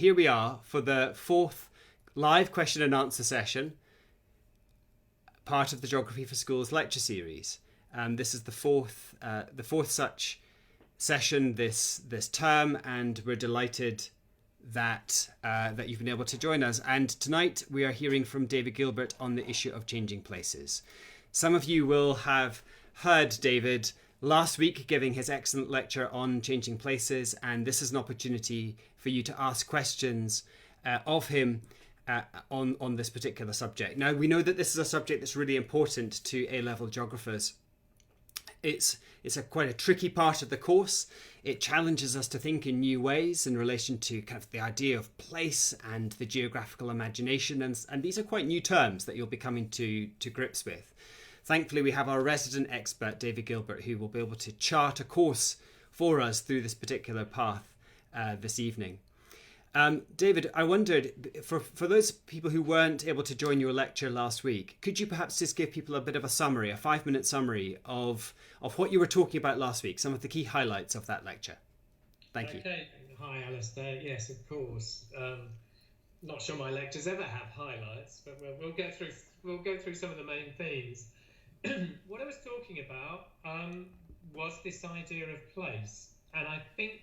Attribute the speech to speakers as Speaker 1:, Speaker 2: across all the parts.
Speaker 1: here we are for the fourth live question and answer session, part of the Geography for Schools lecture series. This is the fourth such session this term, and we're delighted that you've been able to join us. And tonight we are hearing from David Gilbert on the issue of changing places. Some of you will have heard David last week giving his excellent lecture on changing places, and this is an opportunity for you to ask questions of him on this particular subject. Now, we know that this is a subject that's really important to A-level geographers. It's quite a tricky part of the course. It challenges us to think in new ways in relation to kind of the idea of place and the geographical imagination, and these are quite new terms that you'll be coming to grips with. Thankfully, we have our resident expert, David Gilbert, who will be able to chart a course for us through this particular path this evening. David, I wondered, for those people who weren't able to join your lecture last week, could you perhaps just give people a bit of a summary, a 5-minute summary of what you were talking about last week, some of the key highlights of that lecture? Thank you.
Speaker 2: Okay. Hi, Alistair. Yes, of course. Not sure my lectures ever have highlights, but we'll go through some of the main themes. What I was talking about was this idea of place, and I think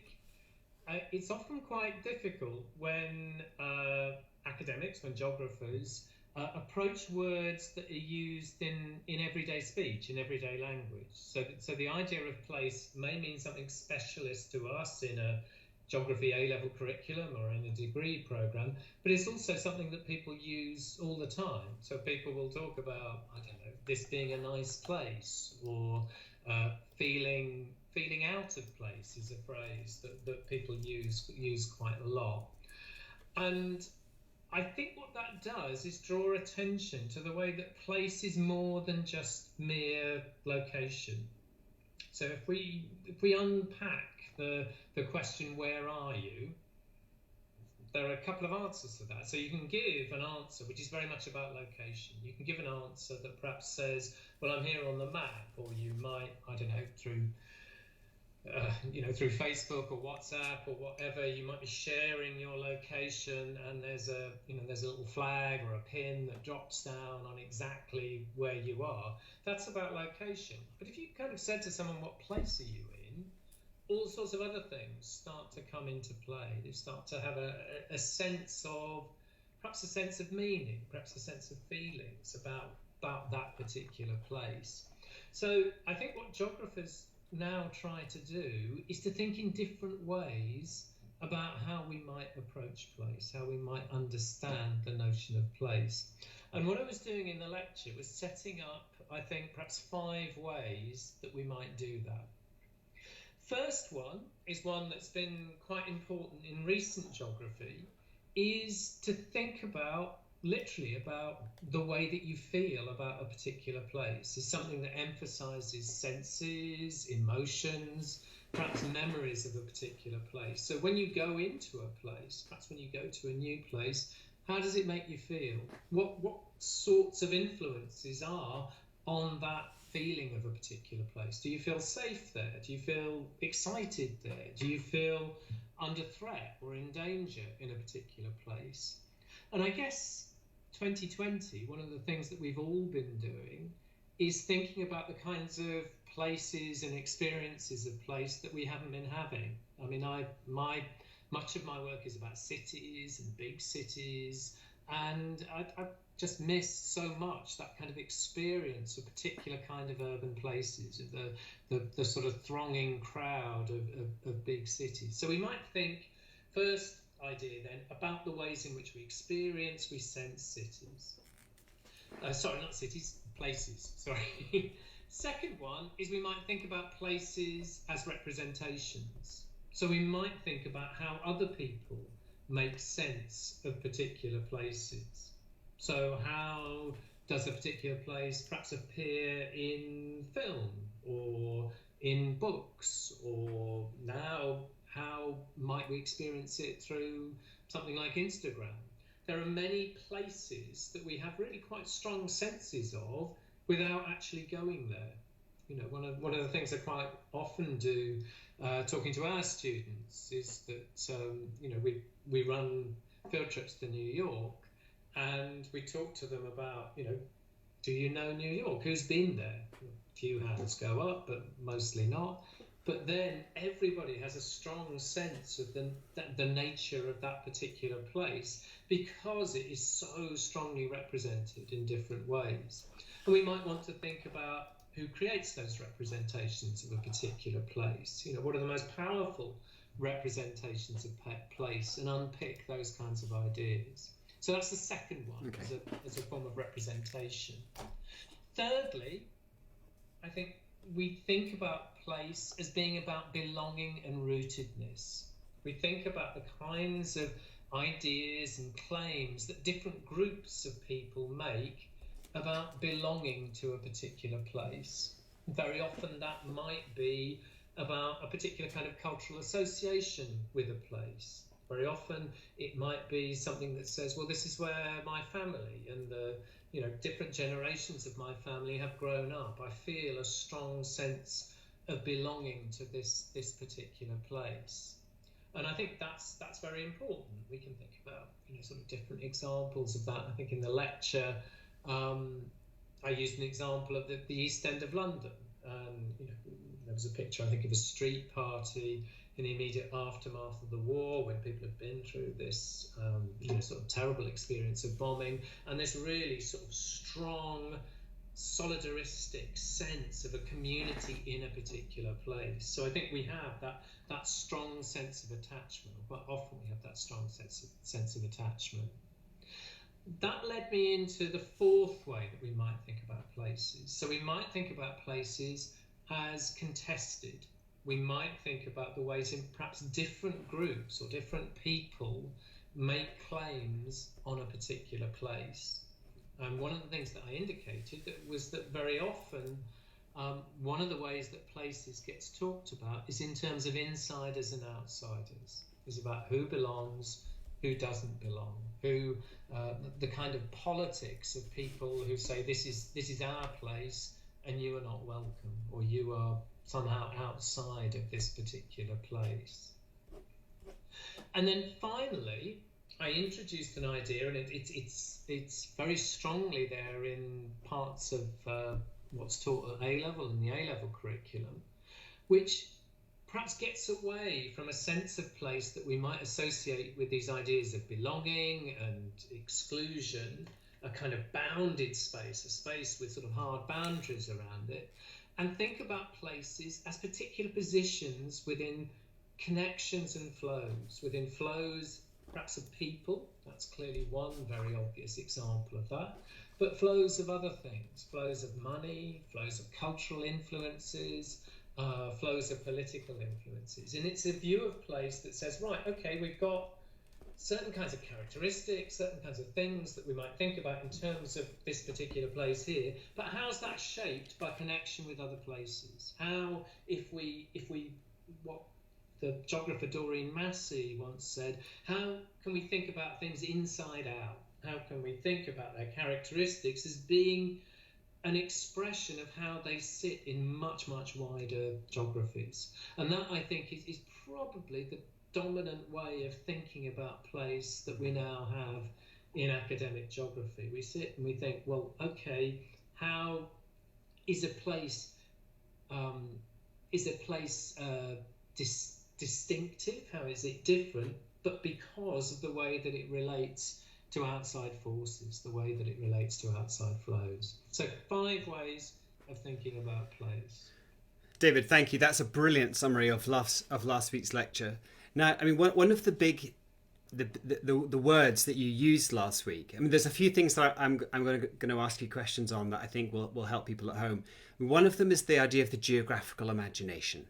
Speaker 2: it's often quite difficult when academics, when geographers approach words that are used in everyday speech, in everyday language. So the idea of place may mean something specialist to us in a geography A-level curriculum or in a degree program, but it's also something that people use all the time. So people will talk about, I don't know, this being a nice place, or feeling out of place is a phrase that people use quite a lot. And I think what that does is draw attention to the way that place is more than just mere location. So if we unpack the question, where are you? There are a couple of answers to that. So you can give an answer which is very much about location. You can give an answer that perhaps says, well, I'm here on the map, or you might, I don't know, through Facebook or WhatsApp or whatever, you might be sharing your location, and there's a little flag or a pin that drops down on exactly where you are. That's about location. But if you kind of said to someone, what place are you in? All sorts of other things start to come into play. They start to have a sense of, perhaps a sense of meaning, perhaps a sense of feelings about that particular place. So I think what geographers now try to do is to think in different ways about how we might approach place, how we might understand the notion of place. And what I was doing in the lecture was setting up, I think, perhaps 5 ways that we might do that. First one is one that's been quite important in recent geography, is to think about, literally about the way that you feel about a particular place. It's something that emphasizes senses, emotions, perhaps memories of a particular place. So when you go into a place, perhaps when you go to a new place, how does it make you feel? What sorts of influences are on that feeling of a particular place? Do you feel safe there? Do you feel excited there? Do you feel under threat or in danger in a particular place? And I guess 2020, one of the things that we've all been doing is thinking about the kinds of places and experiences of place that we haven't been having. I mean, much of my work is about cities and big cities, and I just miss so much that kind of experience of particular kind of urban places, of the sort of thronging crowd of big cities. So we might think, first idea then, about the ways in which we experience, we sense cities. Places, sorry. Second one is we might think about places as representations. So we might think about how other people make sense of particular places. So how does a particular place perhaps appear in film or in books, or now how might we experience it through something like Instagram? There are many places that we have really quite strong senses of without actually going there. You know, one of the things I quite often do talking to our students is that we run field trips to New York, and we talk to them about, do you know New York? Who's been there? A few hands go up, but mostly not. But then everybody has a strong sense of the nature of that particular place, because it is so strongly represented in different ways. And we might want to think about who creates those representations of a particular place. What are the most powerful representations of place, and unpick those kinds of ideas. So that's the second one, okay, as a form of representation. Thirdly, I think we think about place as being about belonging and rootedness. We think about the kinds of ideas and claims that different groups of people make about belonging to a particular place. Very often that might be about a particular kind of cultural association with a place. Very often it might be something that says, well, this is where my family and the different generations of my family have grown up. I feel a strong sense of belonging to this particular place. And I think that's very important. We can think about sort of different examples of that. I think in the lecture I used an example of the East End of London. There was a picture, I think, of a street party in the immediate aftermath of the war, when people have been through this sort of terrible experience of bombing, and this really sort of strong solidaristic sense of a community in a particular place. So I think we have that strong sense of attachment. Quite often we have that strong sense of attachment. That led me into the fourth way that we might think about places. So we might think about places as contested. We might think about the ways in perhaps different groups or different people make claims on a particular place. And one of the things that I indicated was that very often one of the ways that places gets talked about is in terms of insiders and outsiders. It's about who belongs, who doesn't belong, who the kind of politics of people who say this is our place and you are not welcome, or you are somehow outside of this particular place. And then finally, I introduced an idea, and it's very strongly there in parts of what's taught at A-level and the A-level curriculum, which perhaps gets away from a sense of place that we might associate with these ideas of belonging and exclusion, a kind of bounded space, a space with sort of hard boundaries around it, and think about places as particular positions within connections and flows, within flows perhaps of people. That's clearly one very obvious example of that, but flows of other things, flows of money, flows of cultural influences, flows of political influences. And it's a view of place that says, right, okay, we've got certain kinds of characteristics, certain kinds of things that we might think about in terms of this particular place here, but how's that shaped by connection with other places? How, if we what the geographer Doreen Massey once said, how can we think about things inside out? How can we think about their characteristics as being an expression of how they sit in much, much wider geographies? And that, I think, is probably the dominant way of thinking about place that we now have in academic geography. We sit and we think, well, okay, how is a place distinctive? How is it different? But because of the way that it relates to outside forces, the way that it relates to outside flows. So 5 ways of thinking about place.
Speaker 1: David, thank you. That's a brilliant summary of last week's lecture. Now, I mean, one of the big the words that you used last week. I mean, there's a few things that I'm going to ask you questions on that I think will help people at home. One of them is the idea of the geographical imagination.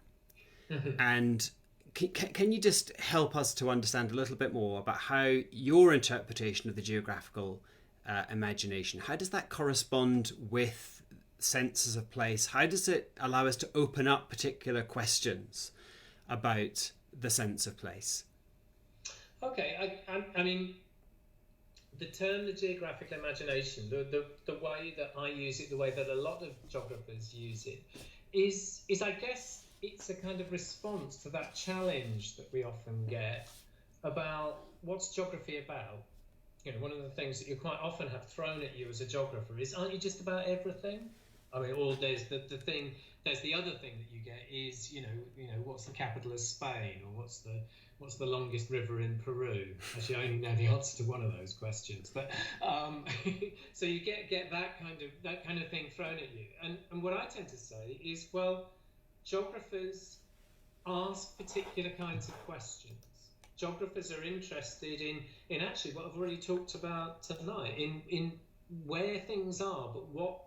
Speaker 1: Mm-hmm. And can you just help us to understand a little bit more about how your interpretation of the geographical imagination, how does that correspond with senses of place? How does it allow us to open up particular questions about the sense of place?
Speaker 2: Okay, I mean, the term the geographical imagination, the way that I use it, the way that a lot of geographers use it, is I guess it's a kind of response to that challenge that we often get about what's geography about, one of the things that you quite often have thrown at you as a geographer is, aren't you just about everything? I mean, or there's the other thing that you get is, what's the capital of Spain, or what's the longest river in Peru? Actually, I only know the answer to one of those questions, but so you get that kind of thing thrown at you. And what I tend to say is, well, geographers ask particular kinds of questions. Geographers are interested in actually what I've already talked about tonight, in where things are, but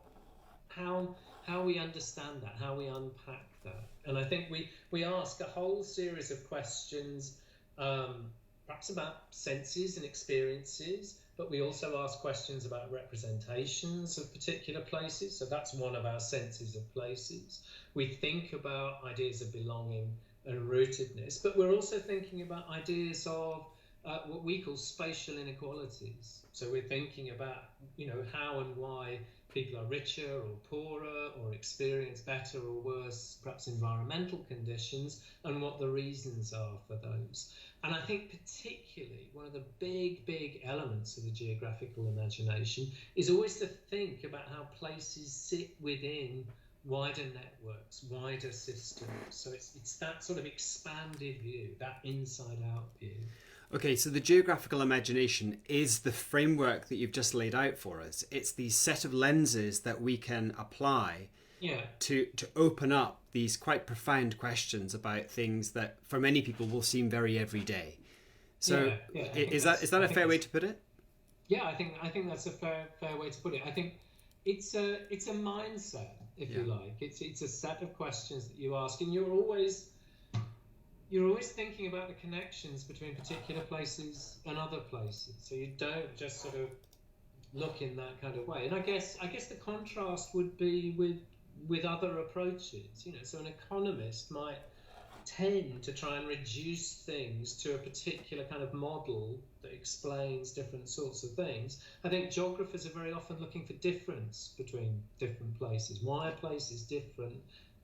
Speaker 2: how we understand that, how we unpack that. And I think we ask a whole series of questions, perhaps about senses and experiences, but we also ask questions about representations of particular places. So that's one of our senses of places. We think about ideas of belonging and rootedness, but we're also thinking about ideas of what we call spatial inequalities. So we're thinking about, how and why people are richer or poorer, or experience better or worse, perhaps environmental conditions, and what the reasons are for those. And I think particularly one of the big elements of the geographical imagination is always to think about how places sit within wider networks, wider systems. So it's that sort of expanded view, that inside-out view.
Speaker 1: Okay, so the geographical imagination is the framework that you've just laid out for us. It's these set of lenses that we can apply to open up these quite profound questions about things that for many people will seem very everyday. So is that a fair way to put it?
Speaker 2: Yeah, I think that's a fair way to put it. I think it's a mindset, if you like. It's a set of questions that you ask, and you're always thinking about the connections between particular places and other places. So you don't just sort of look in that kind of way. And I guess the contrast would be with other approaches. So an economist might tend to try and reduce things to a particular kind of model that explains different sorts of things. I think geographers are very often looking for difference between different places. Why are places different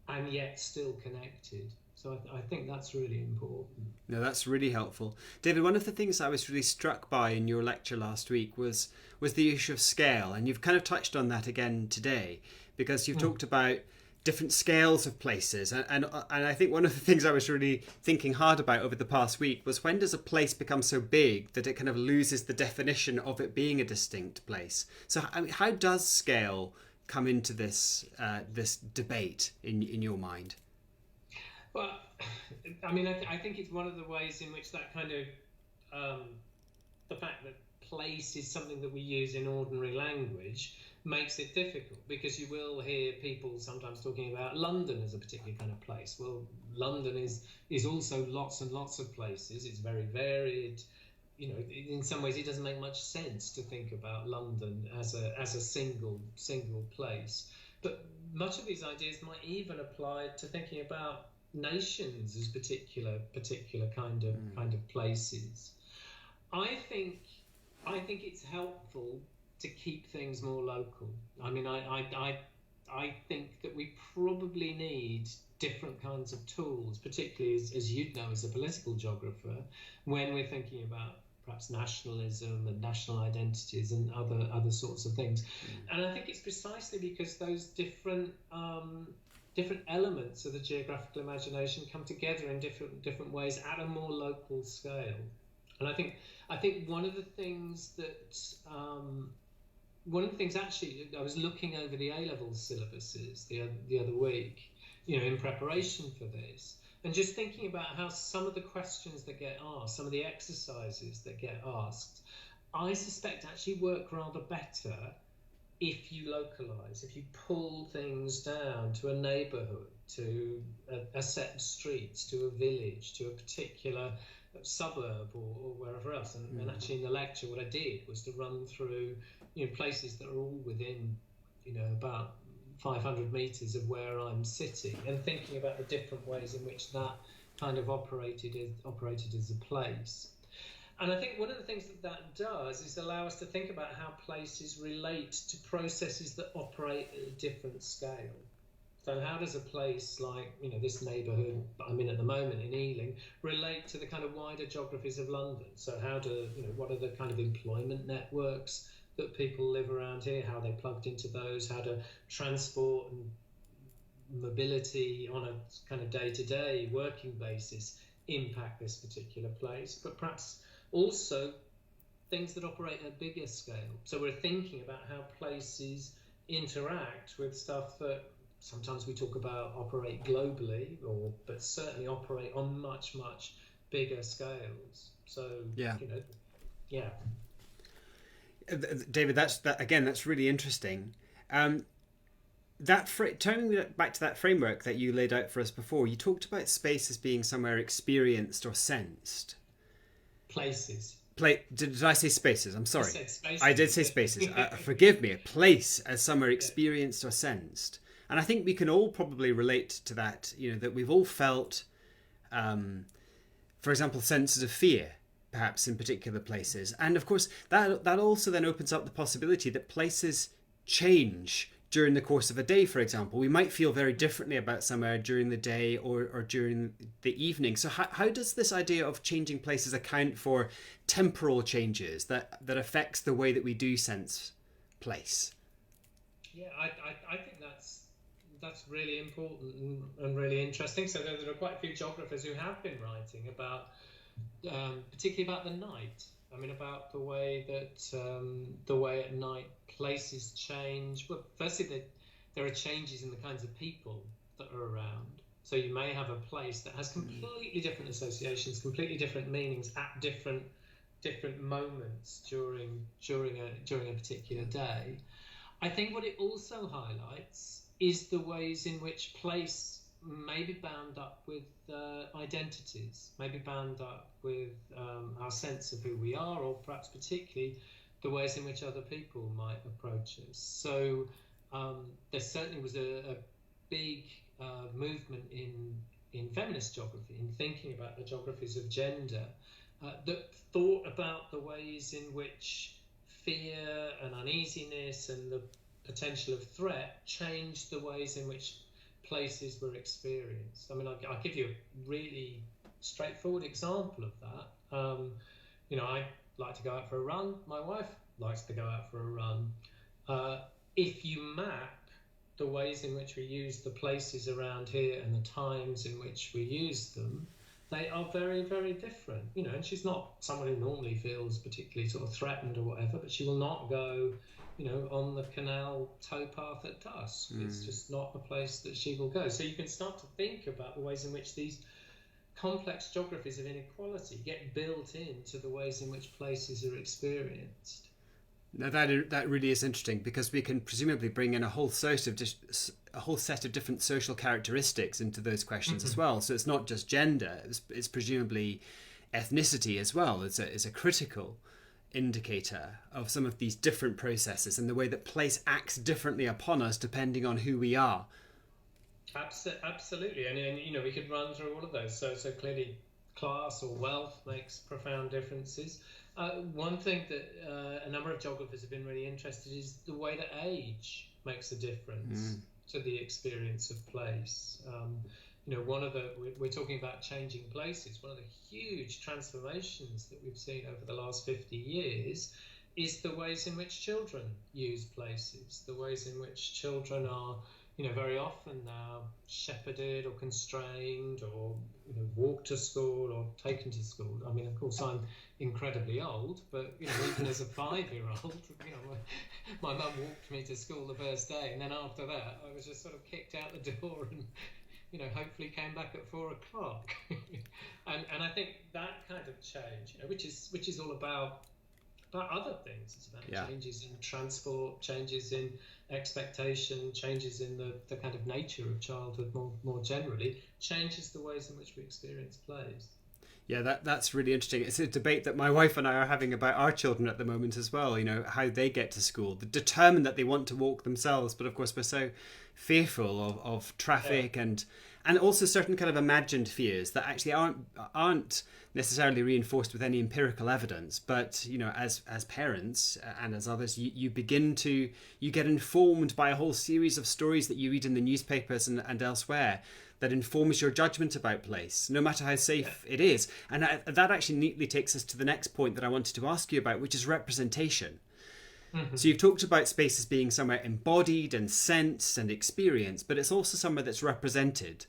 Speaker 2: and yet still connected? So I think that's really important.
Speaker 1: No, that's really helpful. David, one of the things I was really struck by in your lecture last week was the issue of scale. And you've kind of touched on that again today, because you've talked about different scales of places. And I think one of the things I was really thinking hard about over the past week was, when does a place become so big that it kind of loses the definition of it being a distinct place? So how does scale come into this debate in your mind?
Speaker 2: Well, I mean, I think it's one of the ways in which that kind of the fact that place is something that we use in ordinary language makes it difficult, because you will hear people sometimes talking about London as a particular kind of place. Well, London is also lots and lots of places. It's very varied. In some ways, it doesn't make much sense to think about London as a single place. But much of these ideas might even apply to thinking about nations as particular kind of places. I think it's helpful to keep things more local. I mean, I think that we probably need different kinds of tools, particularly as you know, as a political geographer, when we're thinking about perhaps nationalism and national identities and other sorts of things. And I think it's precisely because those different elements of the geographical imagination come together in different ways at a more local scale. And I think one of the things actually, I was looking over the A-level syllabuses the other week, in preparation for this, and just thinking about how some of the questions that get asked, some of the exercises that get asked, I suspect actually work rather better if you localize, if you pull things down to a neighborhood, to a set of streets, to a village, to a particular suburb or wherever else. And actually in the lecture, what I did was to run through places that are all within about 500 meters of where I'm sitting, and thinking about the different ways in which that kind of operated as a place. And I think one of the things that does is allow us to think about how places relate to processes that operate at a different scale. then how does a place like, this neighbourhood that I'm in at the moment in Ealing relate to the kind of wider geographies of London? So what are the kind of employment networks that people live around here, how they plugged into those, how do transport and mobility on a kind of day-to-day working basis impact this particular place, but perhaps also things that operate at a bigger scale. So we're thinking about how places interact with stuff that sometimes we talk about operate globally, but certainly operate on much, much bigger scales. So,
Speaker 1: yeah.
Speaker 2: Yeah.
Speaker 1: David, that's really interesting. Turning back to that framework that you laid out for us before, you talked about space as being somewhere experienced or sensed.
Speaker 2: Places.
Speaker 1: Did I say spaces? I'm sorry.
Speaker 2: I said spaces.
Speaker 1: I did say spaces. Forgive me. A place as somewhere experienced or sensed. And I think we can all probably relate to that, that we've all felt, for example, senses of fear, perhaps in particular places. And of course, that also then opens up the possibility that places change during the course of a day, for example. We might feel very differently about somewhere during the day or during the evening. So how does this idea of changing places account for temporal changes that affects the way that we do sense place?
Speaker 2: Yeah, I think that's really important and really interesting. So there are quite a few geographers who have been writing about, particularly about the night. I mean, about the way at night places change. Well, firstly, there are changes in the kinds of people that are around. So you may have a place that has completely different associations, completely different meanings at different moments during a particular day. I think what it also highlights is the ways in which place may be bound up with identities, may be bound up with our sense of who we are, or perhaps particularly the ways in which other people might approach us. So there certainly was a big movement in feminist geography, in thinking about the geographies of gender, that thought about the ways in which fear and uneasiness and the potential of threat changed the ways in which places were experienced. I mean, I'll give you a really straightforward example of that. I like to go out for a run. My wife likes to go out for a run. If you map the ways in which we use the places around here and the times in which we use them, they are very, very different. And she's not someone who normally feels particularly sort of threatened or whatever, but she will not go on the canal towpath at dusk. It's just not a place that she will go. So you can start to think about the ways in which these complex geographies of inequality get built into the ways in which places are experienced.
Speaker 1: Now that really is interesting, because we can presumably bring in a whole set of different social characteristics into those questions as well. So it's not just gender; it's presumably ethnicity as well. It's a critical indicator of some of these different processes and the way that place acts differently upon us depending on who we are.
Speaker 2: Absolutely, and we could run through all of those. So clearly, class or wealth makes profound differences. One thing that a number of geographers have been really interested in is the way that age makes a difference to the experience of place. We're talking about changing places. One of the huge transformations that we've seen over the last 50 years is the ways in which children use places, the ways in which children are, very often now shepherded or constrained or, walked to school or taken to school. I mean, of course, I'm incredibly old, but, even as a 5-year-old, my mum walked me to school the first day, and then after that, I was just sort of kicked out the door and hopefully came back at 4 o'clock. and I think that kind of change, which is all about other things. It's about changes in transport, changes in expectation, changes in the kind of nature of childhood more generally, changes the ways in which we experience plays.
Speaker 1: Yeah, that's really interesting. It's a debate that my wife and I are having about our children at the moment as well, how they get to school. They're determined that they want to walk themselves, but of course we're so fearful of traffic and And also certain kind of imagined fears that actually aren't necessarily reinforced with any empirical evidence, but as parents and as others, you get informed by a whole series of stories that you read in the newspapers and elsewhere that informs your judgment about place, no matter how safe it is. And that actually neatly takes us to the next point that I wanted to ask you about, which is representation. So you've talked about spaces being somewhere embodied and sensed and experienced, but it's also somewhere that's represented.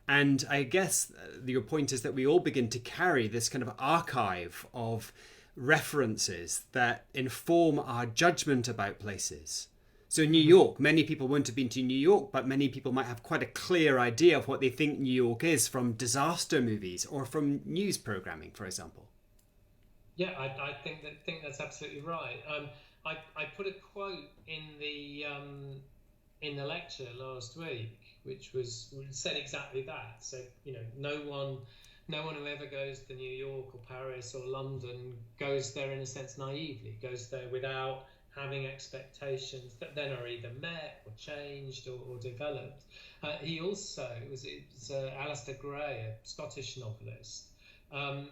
Speaker 1: And I guess your point is that we all begin to carry this kind of archive of references that inform our judgment about places. So in New York, many people won't have been to New York, but many people might have quite a clear idea of what they think New York is from disaster movies or from news programming, for example.
Speaker 2: Yeah, I think that's absolutely right. I put a quote in the lecture last week, which said exactly that. So no one who ever goes to New York or Paris or London goes there in a sense naively, goes there without having expectations that then are either met or changed or developed. He also it's Alistair Gray, a Scottish novelist.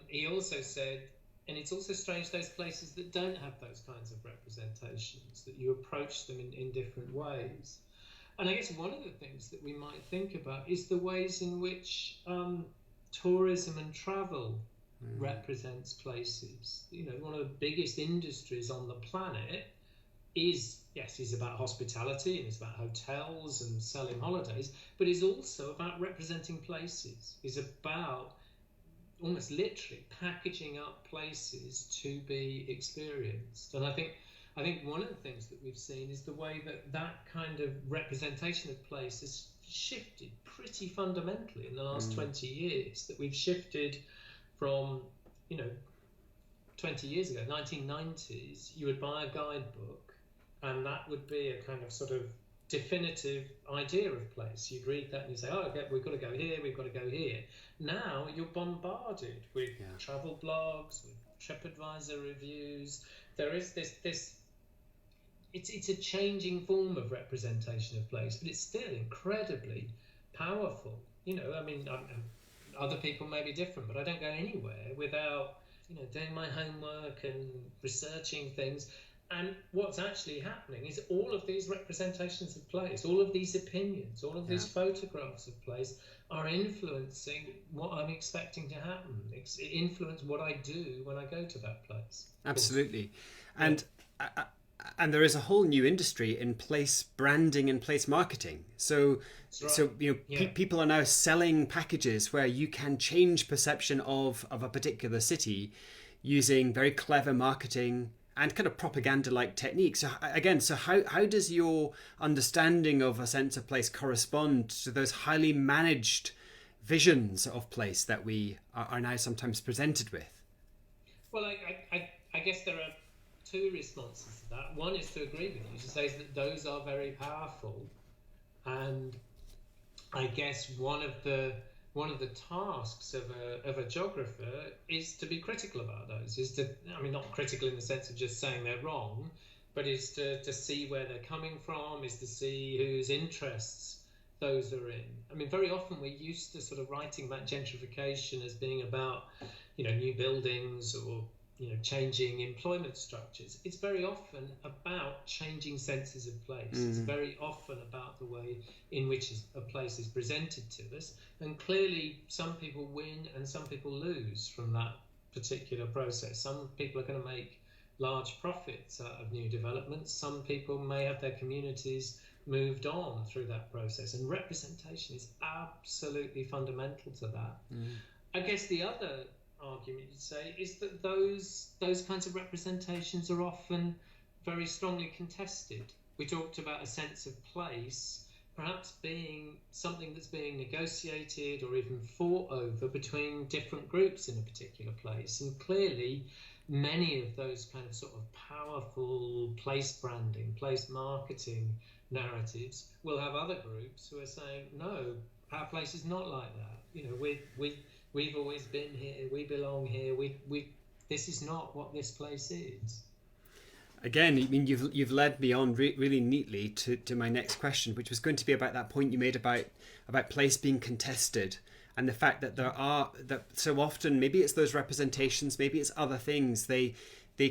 Speaker 2: He also said, and it's also strange, those places that don't have those kinds of representations, that you approach them in different ways. And I guess one of the things that we might think about is the ways in which tourism and travel represents places. One of the biggest industries on the planet is about hospitality, and it's about hotels and selling holidays, but it's also about representing places. It's about almost literally packaging up places to be experienced. And I think one of the things that we've seen is the way that kind of representation of place has shifted pretty fundamentally in the last 20 years, that we've shifted from 20 years ago, 1990s, you would buy a guidebook and that would be a kind of sort of definitive idea of place. You'd read that and you say, oh, okay, we've got to go here, we've got to go here. Now you're bombarded with travel blogs, with TripAdvisor reviews. There is this it's a changing form of representation of place, but it's still incredibly powerful. Other people may be different, but I don't go anywhere without doing my homework and researching things. And what's actually happening is all of these representations of place, all of these opinions, all of these photographs of place are influencing what I'm expecting to happen. It influences what I do when I go to that place.
Speaker 1: Absolutely. And there is a whole new industry in place branding and place marketing. So people are now selling packages where you can change perception of a particular city using very clever marketing and kind of propaganda-like techniques. So again, how does your understanding of a sense of place correspond to those highly managed visions of place that we are now sometimes presented with?
Speaker 2: Well, I guess there are two responses to that. One is to agree with you, to say that those are very powerful, and I guess one of the tasks of a geographer is to be critical about those. Not critical in the sense of just saying they're wrong, but is to see where they're coming from, is to see whose interests those are in. Very often we're used to sort of writing about gentrification as being about, new buildings or changing employment structures. It's very often about changing senses of place. It's very often about the way in which a place is presented to us. And clearly some people win and some people lose from that particular process. Some people are going to make large profits out of new developments. Some people may have their communities moved on through that process. And representation is absolutely fundamental to that. I guess the other argument you'd say is that those kinds of representations are often very strongly contested. We talked about a sense of place perhaps being something that's being negotiated or even fought over between different groups in a particular place, and clearly many of those kind of sort of powerful place branding, place marketing narratives will have other groups who are saying, no, our place is not like that. We've always been here. We belong here. This is not what this place is.
Speaker 1: Again, I mean, you've led me on really neatly to my next question, which was going to be about that point you made about place being contested, and the fact that that so often, maybe it's those representations, maybe it's other things, they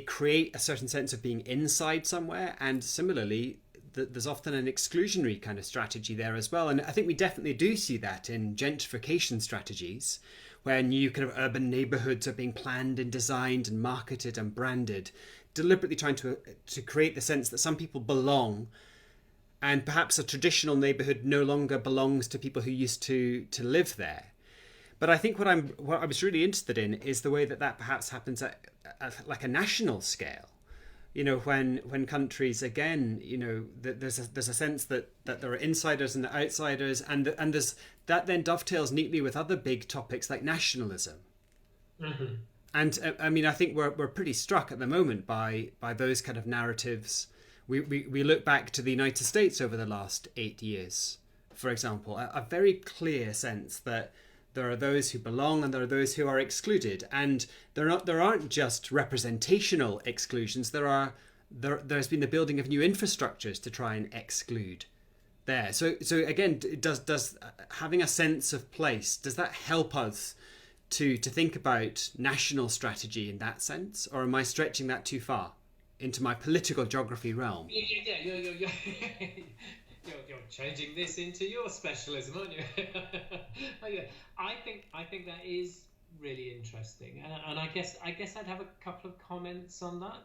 Speaker 1: create a certain sense of being inside somewhere, and similarly, there's often an exclusionary kind of strategy there as well. And I think we definitely do see that in gentrification strategies, where new kind of urban neighborhoods are being planned and designed and marketed and branded, deliberately trying to create the sense that some people belong, and perhaps a traditional neighborhood no longer belongs to people who used to live there. But I think what I was really interested in is the way that perhaps happens at like a national scale. You know, when countries, again, you know, there's a sense that there are insiders and outsiders, and there's that then dovetails neatly with other big topics like nationalism. Mm-hmm. And I mean, I think we're pretty struck at the moment by those kind of narratives. We look back to the United States over the last 8 years, for example, a very clear sense that there are those who belong and there are those who are excluded, and there aren't just representational exclusions. There's been the building of new infrastructures to try and exclude there. So again, does having a sense of place, does that help us to think about national strategy in that sense, or am I stretching that too far into my political geography realm?
Speaker 2: Yeah, you're changing this into your specialism, aren't you? Oh, yeah. I think that is really interesting, and I guess I'd have a couple of comments on that.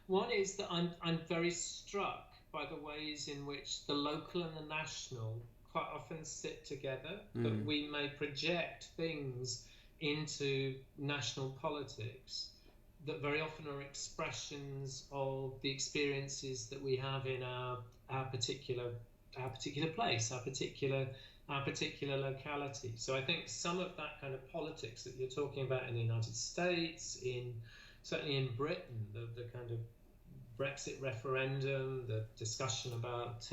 Speaker 2: One is that I'm very struck by the ways in which the local and the national quite often sit together. That we may project things into national politics that very often are expressions of the experiences that we have in our particular place, our particular locality. So I think some of that kind of politics that you're talking about in the United States, certainly in Britain, the kind of Brexit referendum, the discussion about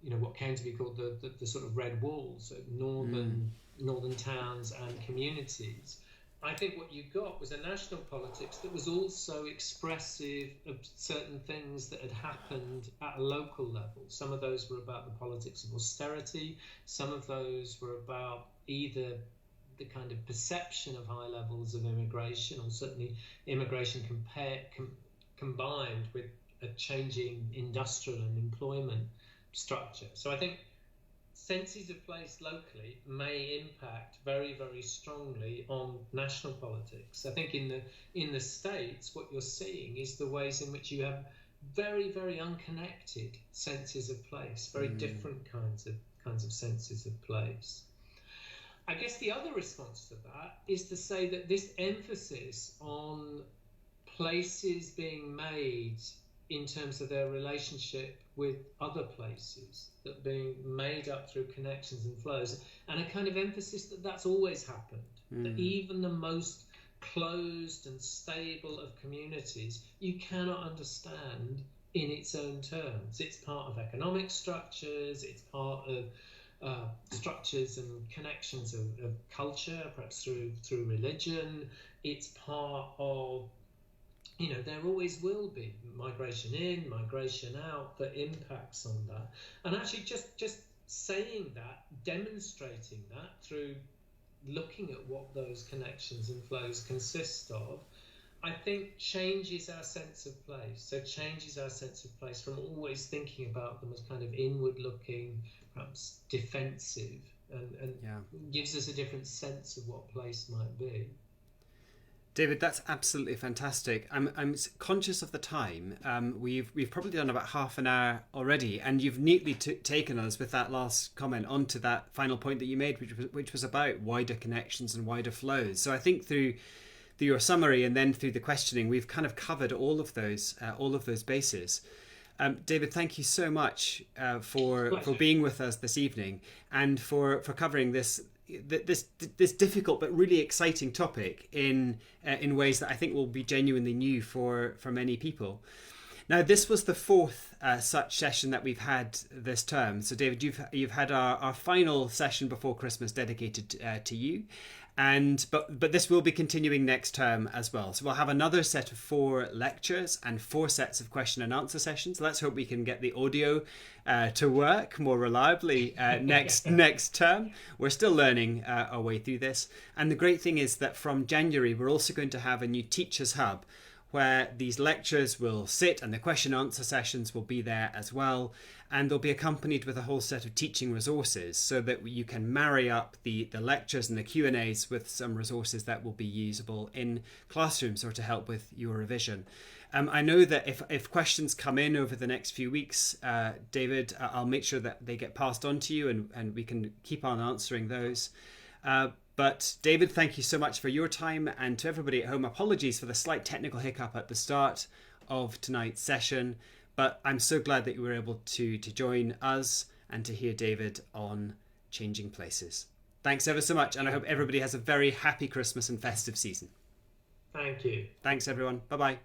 Speaker 2: what came to be called the sort of red walls at northern towns and communities. I think what you got was a national politics that was also expressive of certain things that had happened at a local level. Some of those were about the politics of austerity. Some of those were about either the kind of perception of high levels of immigration, or certainly immigration combined with a changing industrial and employment structure. So I think senses of place locally may impact very, very strongly on national politics. I think in the States, what you're seeing is the ways in which you have very, very unconnected senses of place, very different kinds of senses of place. I guess the other response to that is to say that this emphasis on places being made in terms of their relationship with other places, that being made up through connections and flows, and a kind of emphasis that that's always happened, that even the most closed and stable of communities you cannot understand in its own terms. It's part of economic structures, it's part of structures and connections of culture, perhaps through religion. It's part of, there always will be migration in, migration out that impacts on that. And actually just saying that, demonstrating that through looking at what those connections and flows consist of, I think changes our sense of place. So changes our sense of place from always thinking about them as kind of inward looking, perhaps defensive, and gives us a different sense of what place might be.
Speaker 1: David, that's absolutely fantastic. I'm conscious of the time. We've probably done about half an hour already, and you've neatly taken us with that last comment onto that final point that you made, which was about wider connections and wider flows. So I think through your summary and then through the questioning, we've kind of covered all of those bases. David, thank you so much for being with us this evening and for covering this difficult but really exciting topic in ways that I think will be genuinely new for many people. Now, this was the fourth such session that we've had this term. So, David, you've had our final session before Christmas dedicated to you. But this will be continuing next term as well. So we'll have another set of 4 lectures and 4 sets of question and answer sessions. Let's hope we can get the audio to work more reliably next term. We're still learning our way through this. And the great thing is that from January, we're also going to have a new Teachers Hub where these lectures will sit and the question and answer sessions will be there as well. And they'll be accompanied with a whole set of teaching resources so that you can marry up the lectures and the Q&As with some resources that will be usable in classrooms or to help with your revision. I know that if questions come in over the next few weeks, David, I'll make sure that they get passed on to you and we can keep on answering those. But David, thank you so much for your time, and to everybody at home, apologies for the slight technical hiccup at the start of tonight's session, but I'm so glad that you were able to join us and to hear David on Changing Places. Thanks ever so much, and I hope everybody has a very happy Christmas and festive season.
Speaker 2: Thank you.
Speaker 1: Thanks everyone. Bye-bye.